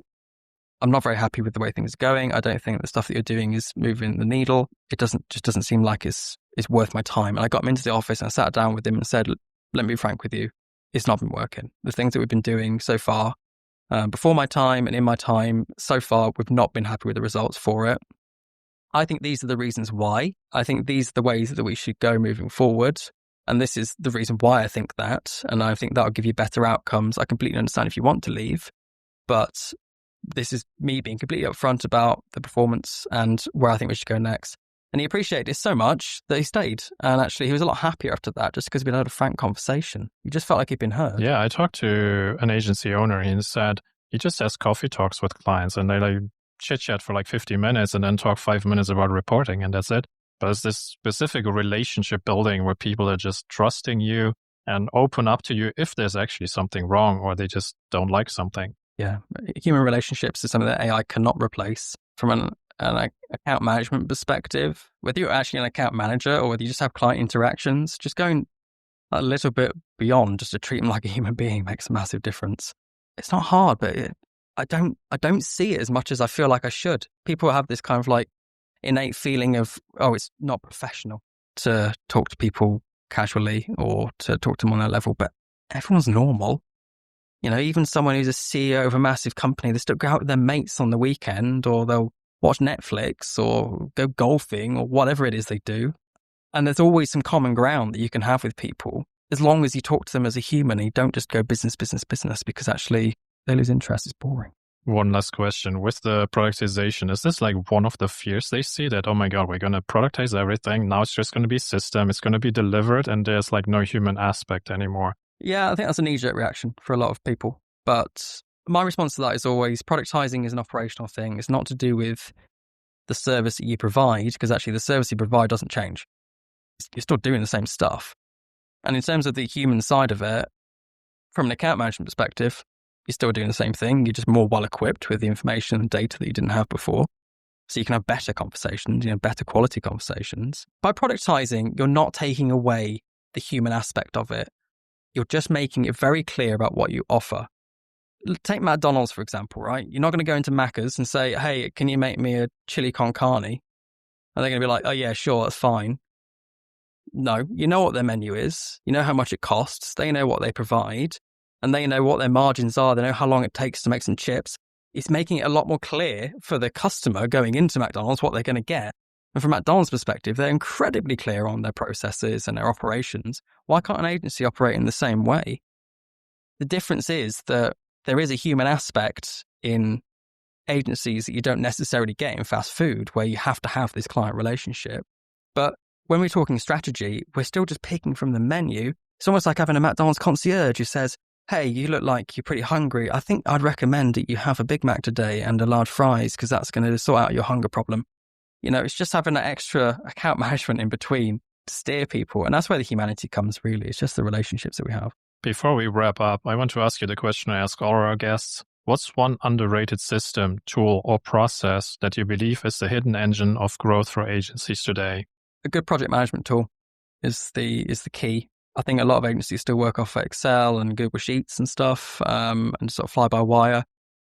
"I'm not very happy with the way things are going. I don't think the stuff that you're doing is moving the needle. It doesn't seem like it's worth my time." And I got him into the office and I sat down with him and said, "Let me be frank with you. It's not been working. The things that we've been doing so far, before my time and in my time, so far, we've not been happy with the results for it. I think these are the reasons why. I think these are the ways that we should go moving forward. And this is the reason why I think that. And I think that'll give you better outcomes. I completely understand if you want to leave, but this is me being completely upfront about the performance and where I think we should go next." And he appreciated it so much that he stayed. And actually, he was a lot happier after that just because we'd had a frank conversation. He just felt like he'd been heard. Yeah, I talked to an agency owner and he said he just has coffee talks with clients and they like chit chat for like 50 minutes and then talk 5 minutes about reporting and that's it. But it's this specific relationship building where people are just trusting you and open up to you if there's actually something wrong or they just don't like something. Yeah. Human relationships is something that AI cannot replace. From an account management perspective, whether you're actually an account manager or whether you just have client interactions, just going a little bit beyond just to treat them like a human being makes a massive difference. It's not hard, but I don't see it as much as I feel like I should. People have this kind of like innate feeling of, oh, it's not professional to talk to people casually or to talk to them on their level, but everyone's normal. Even someone who's a CEO of a massive company, they still go out with their mates on the weekend or they'll watch Netflix or go golfing or whatever it is they do. And there's always some common ground that you can have with people, as long as you talk to them as a human and you don't just go business, because actually they lose interest. It's boring. One last question. With the productization, is this like one of the fears they see that, oh my God, we're going to productize everything. Now it's just going to be system. It's going to be delivered and there's like no human aspect anymore. Yeah, I think that's a knee-jerk reaction for a lot of people. But my response to that is always productizing is an operational thing. It's not to do with the service that you provide, because actually the service you provide doesn't change. You're still doing the same stuff. And in terms of the human side of it, from an account management perspective, you're still doing the same thing. You're just more well-equipped with the information and data that you didn't have before. So you can have better conversations, better quality conversations. By productizing, you're not taking away the human aspect of it. You're just making it very clear about what you offer. Take McDonald's, for example, right? You're not going to go into Macca's and say, hey, can you make me a chili con carne? And they're going to be like, oh yeah, sure, that's fine. No, you know what their menu is. You know how much it costs. They know what they provide. And they know what their margins are. They know how long it takes to make some chips. It's making it a lot more clear for the customer going into McDonald's what they're going to get. And from McDonald's perspective, they're incredibly clear on their processes and their operations. Why can't an agency operate in the same way? The difference is that there is a human aspect in agencies that you don't necessarily get in fast food, where you have to have this client relationship. But when we're talking strategy, we're still just picking from the menu. It's almost like having a McDonald's concierge who says, hey, you look like you're pretty hungry. I think I'd recommend that you have a Big Mac today and a large fries, because that's going to sort out your hunger problem. It's just having that extra account management in between to steer people. And that's where the humanity comes, really. It's just the relationships that we have. Before we wrap up, I want to ask you the question I ask all our guests. What's one underrated system, tool, or process that you believe is the hidden engine of growth for agencies today? A good project management tool is the key. I think a lot of agencies still work off Excel and Google Sheets and stuff, and sort of fly by wire.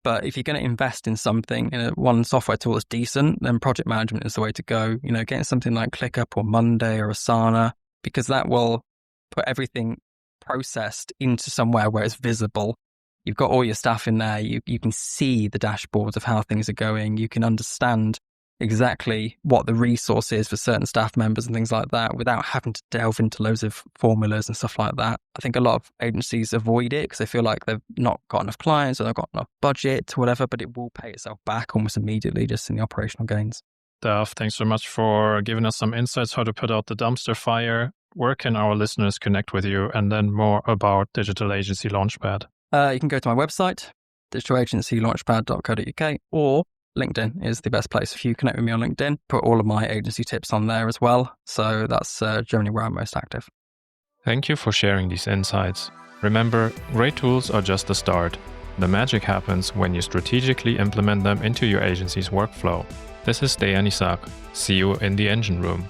But if you're going to invest in something, one software tool that's decent, then project management is the way to go. Getting something like ClickUp or Monday or Asana, because that will put everything processed into somewhere where it's visible. You've got all your staff in there. You can see the dashboards of how things are going. You can understand exactly what the resource is for certain staff members and things like that without having to delve into loads of formulas and stuff like that. I think a lot of agencies avoid it because they feel like they've not got enough clients or they've got enough budget or whatever, but it will pay itself back almost immediately just in the operational gains. Dav, thanks so much for giving us some insights how to put out the dumpster fire. Where can our listeners connect with you, and then more about Digital Agency Launchpad? You can go to my website, digitalagencylaunchpad.co.uk, or LinkedIn is the best place. If you connect with me on LinkedIn, put all of my agency tips on there as well. So that's generally where I'm most active. Thank you for sharing these insights. Remember, great tools are just the start. The magic happens when you strategically implement them into your agency's workflow. This is Dayan Isaac. See you in the engine room.